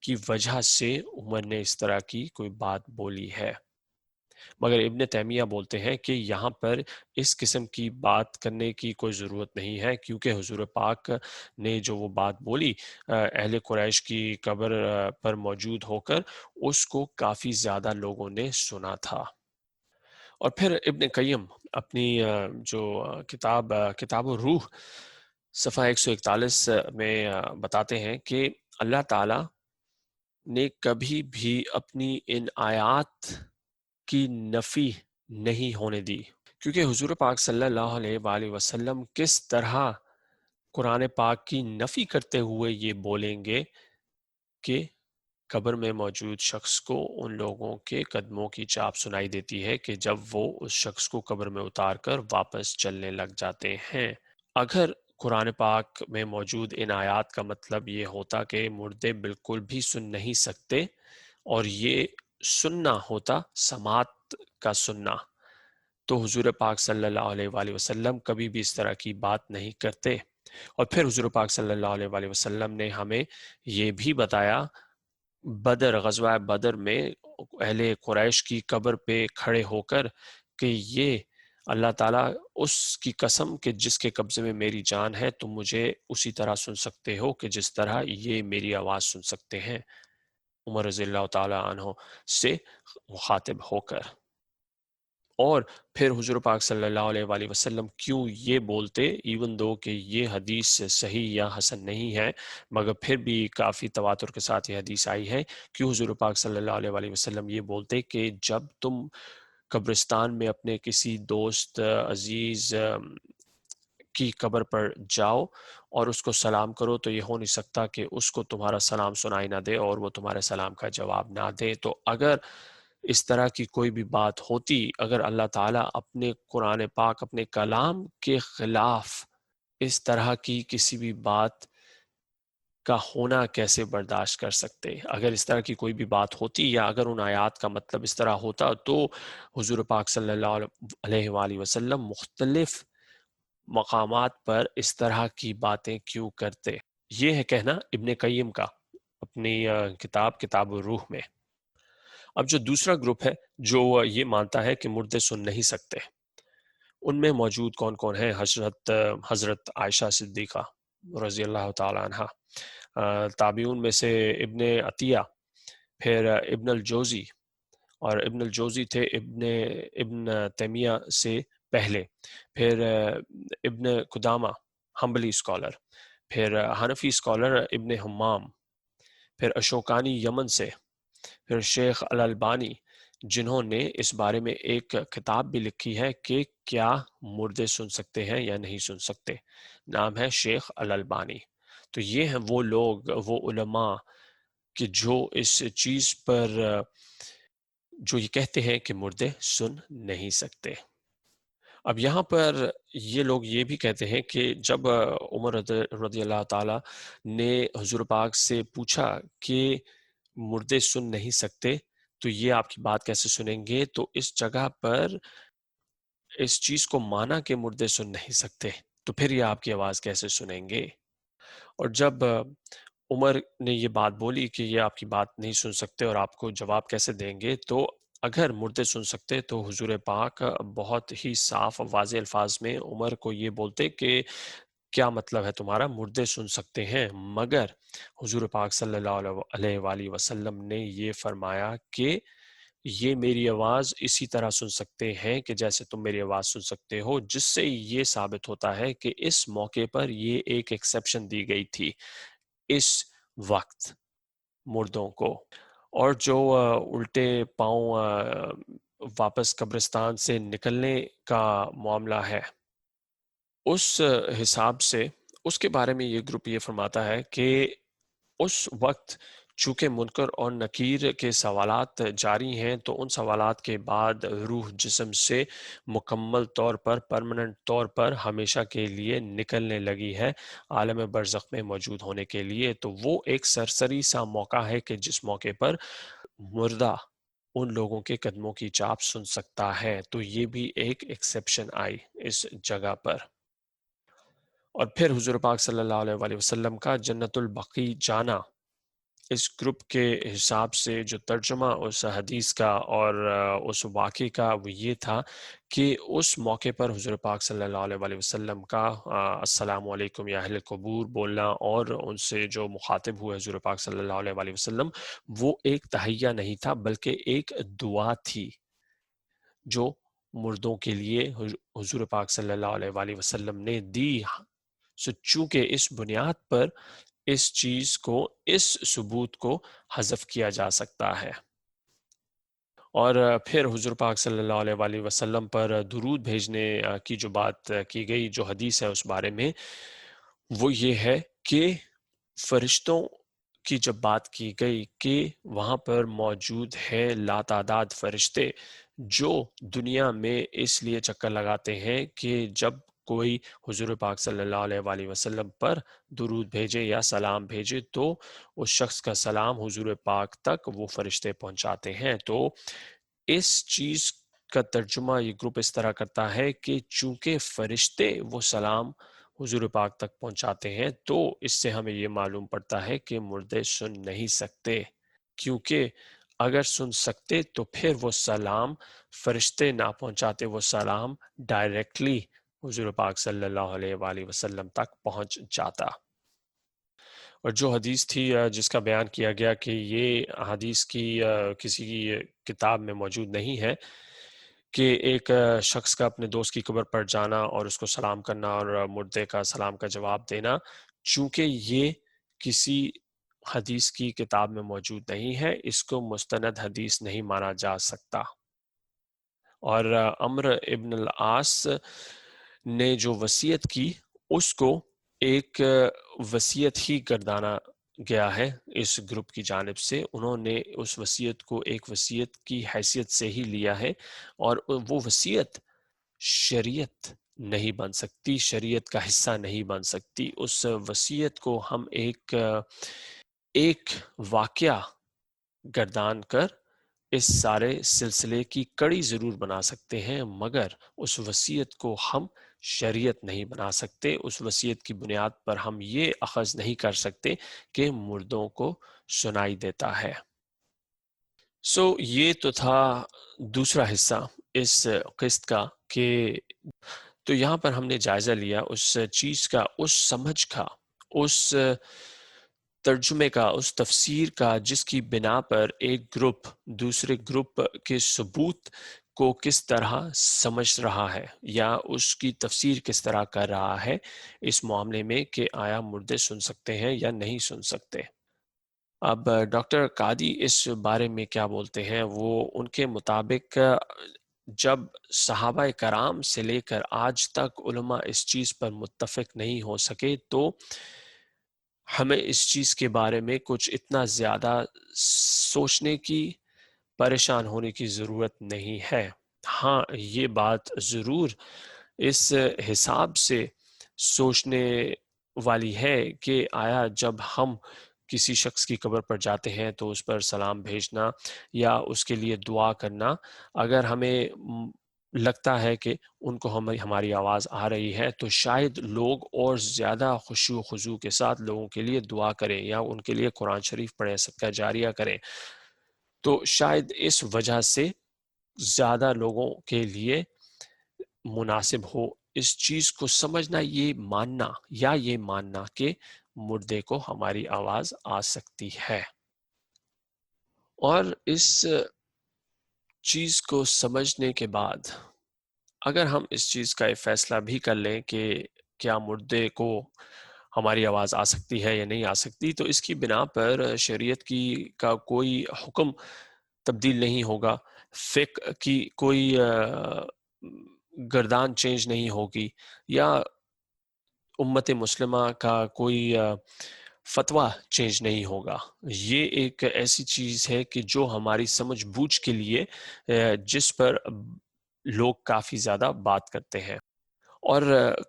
کی وجہ سے عمر نے اس طرح کی کوئی بات بولی ہے۔ مگر ابن تیمیہ بولتے ہیں کہ یہاں پر اس قسم کی بات کرنے کی کوئی ضرورت نہیں ہے، کیونکہ حضور پاک نے جو وہ بات بولی اہل قریش کی قبر پر موجود ہو کر اس کو کافی زیادہ لوگوں نے سنا تھا۔ اور پھر ابن قیم اپنی جو کتاب الروح صفحہ 141 میں بتاتے ہیں کہ اللہ تعالی نے کبھی بھی اپنی ان آیات کی نفی نہیں ہونے دی، کیونکہ حضور پاک صلی اللہ علیہ وآلہ وسلم کس طرح قرآن پاک کی نفی کرتے ہوئے یہ بولیں گے کہ قبر میں موجود شخص کو ان لوگوں کے قدموں کی چاپ سنائی دیتی ہے کہ جب وہ اس شخص کو قبر میں اتار کر واپس چلنے لگ جاتے ہیں۔ اگر قرآن پاک میں موجود ان آیات کا مطلب یہ ہوتا کہ مردے بالکل بھی سن نہیں سکتے، اور یہ سننا ہوتا سماعت کا سننا، تو حضور پاک صلی اللہ علیہ وآلہ وسلم کبھی بھی اس طرح کی بات نہیں کرتے۔ اور پھر حضور پاک صلی اللہ علیہ وآلہ وسلم نے ہمیں یہ بھی بتایا غزوہ بدر میں اہل قریش کی قبر پہ کھڑے ہو کر کہ یہ اللہ تعالیٰ اس کی قسم کہ جس کے قبضے میں میری جان ہے تم مجھے اسی طرح سن سکتے ہو کہ جس طرح یہ میری آواز سن سکتے ہیں، عمر رضی اللہ تعالیٰ عنہ سے مخاطب ہو کر۔ اور پھر حضور پاک صلی اللہ علیہ وآلہ وسلم کیوں یہ بولتے، ایون دو کہ یہ حدیث صحیح یا حسن نہیں ہے، مگر پھر بھی کافی تواتر کے ساتھ یہ حدیث آئی ہے، کیوں حضور پاک صلی اللہ علیہ وآلہ وسلم یہ بولتے کہ جب تم قبرستان میں اپنے کسی دوست عزیز کی قبر پر جاؤ اور اس کو سلام کرو تو یہ ہو نہیں سکتا کہ اس کو تمہارا سلام سنائی نہ دے اور وہ تمہارے سلام کا جواب نہ دے۔ تو اگر اس طرح کی کوئی بھی بات ہوتی، اگر اللہ تعالیٰ اپنے قرآن پاک اپنے کلام کے خلاف اس طرح کی کسی بھی بات کا ہونا کیسے برداشت کر سکتے؟ اگر اس طرح کی کوئی بھی بات ہوتی یا اگر ان آیات کا مطلب اس طرح ہوتا تو حضور پاک صلی اللہ علیہ وآلہ وسلم مختلف مقامات پر اس طرح کی باتیں کیوں کرتے؟ یہ ہے کہنا ابن قیم کا اپنی کتاب الروح میں۔ اب جو دوسرا گروپ ہے جو یہ مانتا ہے کہ مردے سن نہیں سکتے، ان میں موجود کون کون ہیں؟ حضرت عائشہ صدیقہ رضی اللہ تعالی عنہ، تابعون میں سے ابن عطیہ، پھر ابن الجوزی، اور ابن الجوزی تھے ابن تیمیہ سے پہلے، پھر ابن قدامہ حنبلی اسکالر، پھر حنفی اسکالر ابن حمام، پھر اشوکانی یمن سے، پھر شیخ الالبانی جنہوں نے اس بارے میں ایک کتاب بھی لکھی ہے کہ کیا مردے سن سکتے ہیں یا نہیں سن سکتے، نام ہے شیخ الالبانی۔ تو یہ ہیں وہ لوگ، وہ علماء کہ جو اس چیز پر جو یہ کہتے ہیں کہ مردے سن نہیں سکتے۔ اب یہاں پر یہ لوگ یہ بھی کہتے ہیں کہ جب عمر رضی اللہ تعالی نے حضور پاک سے پوچھا کہ مردے سن نہیں سکتے تو یہ آپ کی بات کیسے سنیں گے، تو اس جگہ پر اس چیز کو مانا کہ مردے سن نہیں سکتے تو پھر یہ آپ کی آواز کیسے سنیں گے۔ اور جب عمر نے یہ بات بولی کہ یہ آپ کی بات نہیں سن سکتے اور آپ کو جواب کیسے دیں گے، تو اگر مردے سن سکتے تو حضور پاک بہت ہی صاف واضح الفاظ میں عمر کو یہ بولتے کہ کیا مطلب ہے تمہارا؟ مردے سن سکتے ہیں، مگر حضور پاک صلی اللہ علیہ وآلہ وسلم نے یہ فرمایا کہ یہ میری آواز اسی طرح سن سکتے ہیں کہ جیسے تم میری آواز سن سکتے ہو، جس سے یہ ثابت ہوتا ہے کہ اس موقع پر یہ ایک ایکسیپشن دی گئی تھی اس وقت مردوں کو۔ اور جو الٹے پاؤں واپس قبرستان سے نکلنے کا معاملہ ہے، اس حساب سے اس کے بارے میں یہ گروپ یہ فرماتا ہے کہ اس وقت چونکہ منکر اور نکیر کے سوالات جاری ہیں، تو ان سوالات کے بعد روح جسم سے مکمل طور پر پرمننٹ طور پر ہمیشہ کے لیے نکلنے لگی ہے عالم برزخ میں موجود ہونے کے لیے۔ تو وہ ایک سرسری سا موقع ہے کہ جس موقع پر مردہ ان لوگوں کے قدموں کی چاپ سن سکتا ہے۔ تو یہ بھی ایک ایکسیپشن آئی اس جگہ پر۔ اور پھر حضور پاک صلی اللہ علیہ وآلہ وسلم کا جنت البقیع جانا، اس گروپ کے حساب سے جو ترجمہ اس حدیث کا اور اس واقعے کا وہ یہ تھا کہ اس موقع پر حضور پاک صلی اللہ علیہ وآلہ وسلم کا السلام علیکم یا اہل قبور بولنا اور ان سے جو مخاطب ہوئے حضور پاک صلی اللہ علیہ وآلہ وسلم، وہ ایک تحیہ نہیں تھا بلکہ ایک دعا تھی جو مردوں کے لیے حضور پاک صلی اللہ علیہ وآلہ وسلم نے دی۔ چونکہ اس بنیاد پر اس چیز کو، اس ثبوت کو حذف کیا جا سکتا ہے۔ اور پھر حضور پاک صلی اللہ علیہ وآلہ وسلم پر درود بھیجنے کی جو بات کی گئی، جو حدیث ہے اس بارے میں، وہ یہ ہے کہ فرشتوں کی جب بات کی گئی کہ وہاں پر موجود ہے لاتعداد فرشتے جو دنیا میں اس لیے چکر لگاتے ہیں کہ جب کوئی حضور پاک صلی اللہ علیہ وآلہ وسلم پر درود بھیجے یا سلام بھیجے تو اس شخص کا سلام حضور پاک تک وہ فرشتے پہنچاتے ہیں۔ تو اس چیز کا ترجمہ یہ گروپ اس طرح کرتا ہے کہ چونکہ فرشتے وہ سلام حضور پاک تک پہنچاتے ہیں، تو اس سے ہمیں یہ معلوم پڑتا ہے کہ مردے سن نہیں سکتے، کیونکہ اگر سن سکتے تو پھر وہ سلام فرشتے نہ پہنچاتے، وہ سلام ڈائریکٹلی حضور پاک صلی اللہ علیہ وآلہ وسلم تک پہنچ جاتا۔ اور جو حدیث تھی جس کا بیان کیا گیا کہ یہ حدیث کی کسی کتاب میں موجود نہیں ہے کہ ایک شخص کا اپنے دوست کی قبر پر جانا اور اس کو سلام کرنا اور مردے کا سلام کا جواب دینا، چونکہ یہ کسی حدیث کی کتاب میں موجود نہیں ہے، اس کو مستند حدیث نہیں مانا جا سکتا۔ اور عمرو ابن العاص نے جو وصیت کی اس کو ایک وصیت ہی گردانا گیا ہے اس گروپ کی جانب سے۔ انہوں نے اس وصیت کو ایک وصیت کی حیثیت سے ہی لیا ہے، اور وہ وصیت شریعت نہیں بن سکتی، شریعت کا حصہ نہیں بن سکتی۔ اس وصیت کو ہم ایک واقعہ گردان کر اس سارے سلسلے کی کڑی ضرور بنا سکتے ہیں، مگر اس وصیت کو ہم شریعت نہیں بنا سکتے۔ اس وصیت کی بنیاد پر ہم یہ اخذ نہیں کر سکتے کہ مردوں کو سنائی دیتا ہے۔ یہ تو تھا دوسرا حصہ اس قسط کا کہ تو یہاں پر ہم نے جائزہ لیا اس چیز کا، اس سمجھ کا، اس ترجمے کا، اس تفسیر کا، جس کی بنا پر ایک گروپ دوسرے گروپ کے ثبوت کو کس طرح سمجھ رہا ہے یا اس کی تفسیر کس طرح کر رہا ہے اس معاملے میں کہ آیا مردے سن سکتے ہیں یا نہیں سن سکتے۔ اب ڈاکٹر قادی اس بارے میں کیا بولتے ہیں؟ وہ ان کے مطابق جب صحابہ کرام سے لے کر آج تک علماء اس چیز پر متفق نہیں ہو سکے تو ہمیں اس چیز کے بارے میں کچھ اتنا زیادہ سوچنے کی، پریشان ہونے کی ضرورت نہیں ہے۔ ہاں، یہ بات ضرور اس حساب سے سوچنے والی ہے کہ آیا جب ہم کسی شخص کی قبر پر جاتے ہیں تو اس پر سلام بھیجنا یا اس کے لیے دعا کرنا، اگر ہمیں لگتا ہے کہ ان کو ہماری آواز آ رہی ہے تو شاید لوگ اور زیادہ خشوع و خضوع کے ساتھ لوگوں کے لیے دعا کریں یا ان کے لیے قرآن شریف پڑھیں، صدقہ جاریہ کریں۔ تو شاید اس وجہ سے زیادہ لوگوں کے لیے مناسب ہو اس چیز کو سمجھنا، یہ ماننا کہ مردے کو ہماری آواز آ سکتی ہے. اور اس چیز کو سمجھنے کے بعد اگر ہم اس چیز کا فیصلہ بھی کر لیں کہ کیا مردے کو ہماری آواز آ سکتی ہے یا نہیں آ سکتی، تو اس کی بنا پر شریعت کا کوئی حکم تبدیل نہیں ہوگا، فقہ کی کوئی گردان چینج نہیں ہوگی، یا امت مسلمہ کا کوئی فتویٰ چینج نہیں ہوگا. یہ ایک ایسی چیز ہے کہ جو ہماری سمجھ بوجھ کے لیے جس پر لوگ کافی زیادہ بات کرتے ہیں. اور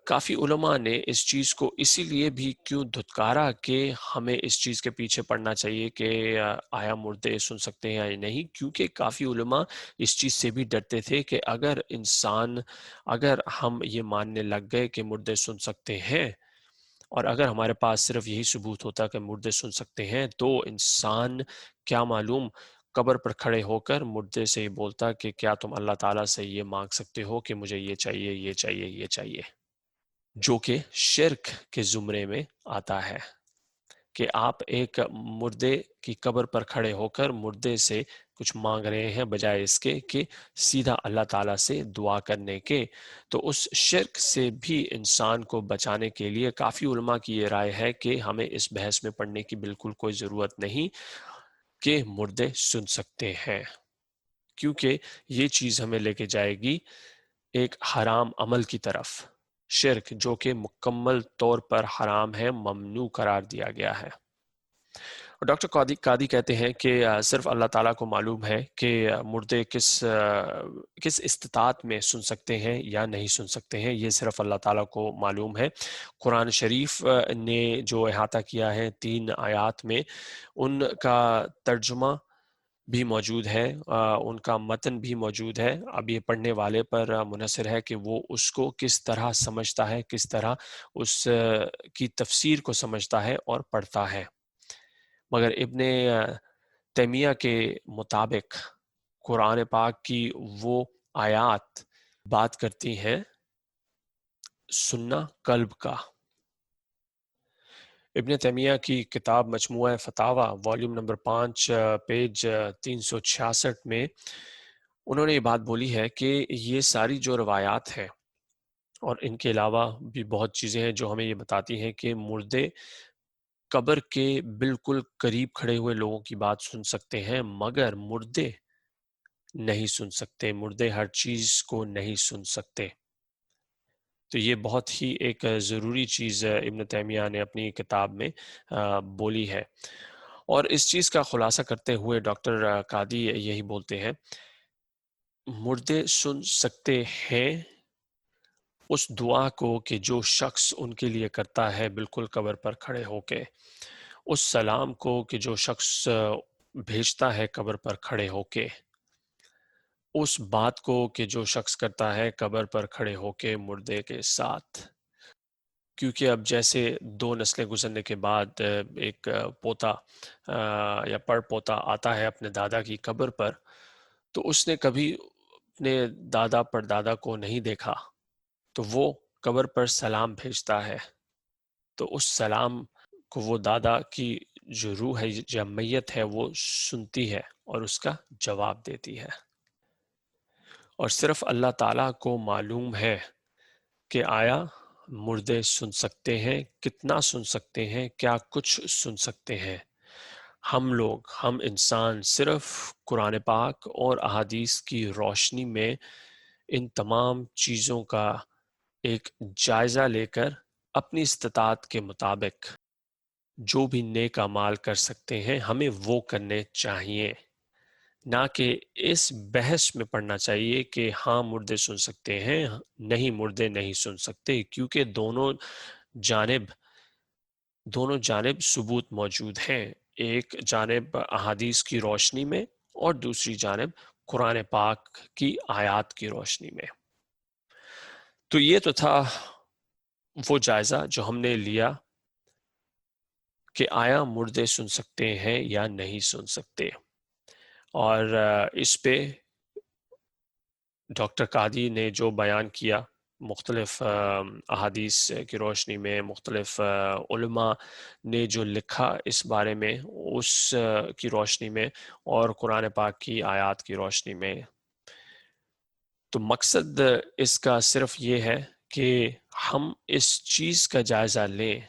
کافی علماء نے اس چیز کو اسی لیے بھی کیوں دھتکارا کہ ہمیں اس چیز کے پیچھے پڑنا چاہیے کہ آیا مردے سن سکتے ہیں یا نہیں، کیونکہ کافی علماء اس چیز سے بھی ڈرتے تھے کہ اگر ہم یہ ماننے لگ گئے کہ مردے سن سکتے ہیں، اور اگر ہمارے پاس صرف یہی ثبوت ہوتا کہ مردے سن سکتے ہیں، تو انسان کیا معلوم قبر پر کھڑے ہو کر مردے سے ہی بولتا کہ کیا تم اللہ تعالیٰ سے یہ مانگ سکتے ہو کہ مجھے یہ چاہیے، یہ چاہیے، یہ چاہیے، جو کہ شرک کے زمرے میں آتا ہے کہ آپ ایک مردے کی قبر پر کھڑے ہو کر مردے سے کچھ مانگ رہے ہیں بجائے اس کے کہ سیدھا اللہ تعالیٰ سے دعا کرنے کے. تو اس شرک سے بھی انسان کو بچانے کے لیے کافی علماء کی یہ رائے ہے کہ ہمیں اس بحث میں پڑھنے کی بالکل کوئی ضرورت نہیں کہ مردے سن سکتے ہیں، کیونکہ یہ چیز ہمیں لے کے جائے گی ایک حرام عمل کی طرف، شرک جو کہ مکمل طور پر حرام ہے، ممنوع قرار دیا گیا ہے. ڈاکٹر قادی کہتے ہیں کہ صرف اللہ تعالیٰ کو معلوم ہے کہ مردے کس استطاعت میں سن سکتے ہیں یا نہیں سن سکتے ہیں، یہ صرف اللہ تعالیٰ کو معلوم ہے. قرآن شریف نے جو احاطہ کیا ہے 3 آیات میں، ان کا ترجمہ بھی موجود ہے، ان کا متن بھی موجود ہے. اب یہ پڑھنے والے پر منحصر ہے کہ وہ اس کو کس طرح سمجھتا ہے، کس طرح اس کی تفسیر کو سمجھتا ہے اور پڑھتا ہے. مگر ابن تیمیہ کے مطابق قرآن پاک کی وہ آیات بات کرتی ہیں سننا قلب کا. ابن تیمیہ کی کتاب مجموعہ فتاوی والیوم نمبر 5 پیج 366 میں انہوں نے یہ بات بولی ہے کہ یہ ساری جو روایات ہیں، اور ان کے علاوہ بھی بہت چیزیں ہیں جو ہمیں یہ بتاتی ہیں کہ مردے قبر کے بالکل قریب کھڑے ہوئے لوگوں کی بات سن سکتے ہیں، مگر مردے نہیں سن سکتے، مردے ہر چیز کو نہیں سن سکتے. تو یہ بہت ہی ایک ضروری چیز ابن تیمیہ نے اپنی کتاب میں بولی ہے. اور اس چیز کا خلاصہ کرتے ہوئے ڈاکٹر قادی یہی بولتے ہیں، مردے سن سکتے ہیں اس دعا کو کہ جو شخص ان کے لیے کرتا ہے بالکل قبر پر کھڑے ہو کے، اس سلام کو کہ جو شخص بھیجتا ہے قبر پر کھڑے ہو کے، اس بات کو کہ جو شخص کرتا ہے قبر پر کھڑے ہو کے مردے کے ساتھ. کیونکہ اب جیسے 2 نسلیں گزرنے کے بعد ایک پوتا یا پڑ پوتا آتا ہے اپنے دادا کی قبر پر، تو اس نے کبھی اپنے دادا پردادا کو نہیں دیکھا، تو وہ قبر پر سلام بھیجتا ہے. تو اس سلام کو وہ دادا کی جو روح ہے یا میت ہے وہ سنتی ہے اور اس کا جواب دیتی ہے. اور صرف اللہ تعالیٰ کو معلوم ہے کہ آیا مردے سن سکتے ہیں، کتنا سن سکتے ہیں، کیا کچھ سن سکتے ہیں. ہم انسان صرف قرآن پاک اور احادیث کی روشنی میں ان تمام چیزوں کا ایک جائزہ لے کر اپنی استطاعت کے مطابق جو بھی نیک اعمال کر سکتے ہیں ہمیں وہ کرنے چاہیے، نہ کہ اس بحث میں پڑھنا چاہیے کہ ہاں مردے سن سکتے ہیں، نہیں مردے نہیں سن سکتے، کیونکہ دونوں جانب ثبوت موجود ہیں، ایک جانب احادیث کی روشنی میں اور دوسری جانب قرآن پاک کی آیات کی روشنی میں. تو یہ تو تھا وہ جائزہ جو ہم نے لیا کہ آیا مردے سن سکتے ہیں یا نہیں سن سکتے. اور اس پہ ڈاکٹر قادی نے جو بیان کیا مختلف احادیث کی روشنی میں، مختلف علماء نے جو لکھا اس بارے میں اس کی روشنی میں، اور قرآن پاک کی آیات کی روشنی میں. تو مقصد اس کا صرف یہ ہے کہ ہم اس چیز کا جائزہ لیں،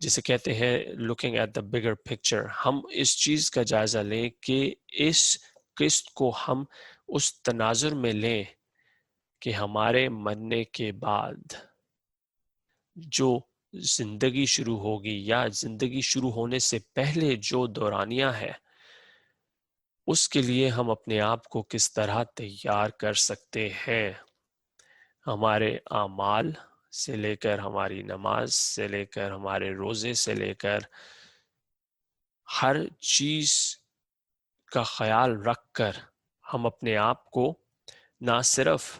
جسے کہتے ہیں looking at the bigger picture. ہم اس چیز کا جائزہ لیں کہ اس قسط کو ہم اس تناظر میں لیں کہ ہمارے مرنے کے بعد جو زندگی شروع ہوگی یا زندگی شروع ہونے سے پہلے جو دورانیہ ہے، اس کے لیے ہم اپنے آپ کو کس طرح تیار کر سکتے ہیں. ہمارے اعمال سے لے کر، ہماری نماز سے لے کر، ہمارے روزے سے لے کر، ہر چیز کا خیال رکھ کر ہم اپنے آپ کو نہ صرف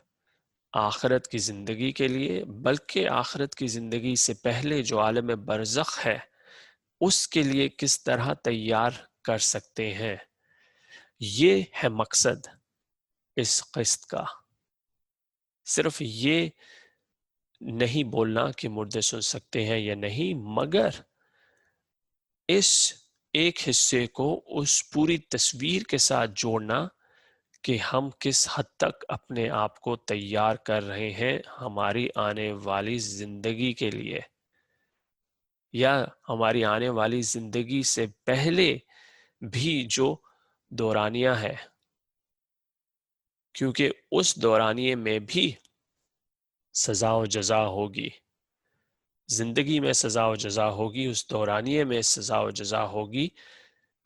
آخرت کی زندگی کے لیے بلکہ آخرت کی زندگی سے پہلے جو عالم برزخ ہے اس کے لیے کس طرح تیار کر سکتے ہیں. یہ ہے مقصد اس قسط کا. صرف یہ نہیں بولنا کہ مردے سن سکتے ہیں یا نہیں، مگر اس ایک حصے کو اس پوری تصویر کے ساتھ جوڑنا کہ ہم کس حد تک اپنے آپ کو تیار کر رہے ہیں ہماری آنے والی زندگی کے لیے، یا ہماری آنے والی زندگی سے پہلے بھی جو دورانیہ ہے، کیونکہ اس دورانیے میں بھی سزا و جزا ہوگی. زندگی میں سزا و جزا ہوگی، اس دورانیے میں سزا و جزا ہوگی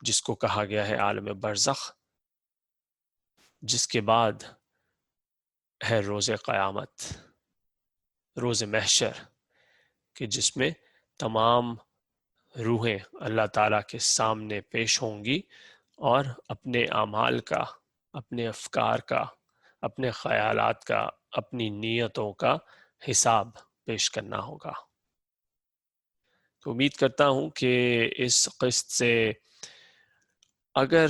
جس کو کہا گیا ہے عالم برزخ، جس کے بعد ہے روز قیامت، روز محشر، کہ جس میں تمام روحیں اللہ تعالیٰ کے سامنے پیش ہوں گی اور اپنے اعمال کا، اپنے افکار کا، اپنے خیالات کا، اپنی نیتوں کا حساب پیش کرنا ہوگا. تو امید کرتا ہوں کہ اس قسط سے اگر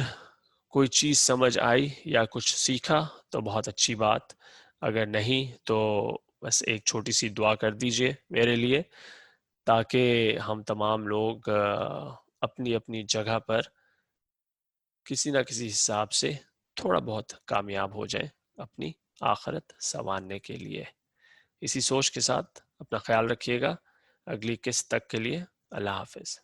کوئی چیز سمجھ آئی یا کچھ سیکھا تو بہت اچھی بات، اگر نہیں تو بس ایک چھوٹی سی دعا کر دیجئے میرے لیے، تاکہ ہم تمام لوگ اپنی اپنی جگہ پر کسی نہ کسی حساب سے تھوڑا بہت کامیاب ہو جائیں اپنی آخرت سنوارنے کے لیے. اسی سوچ کے ساتھ اپنا خیال رکھیے گا. اگلی قسط تک کے لیے اللہ حافظ.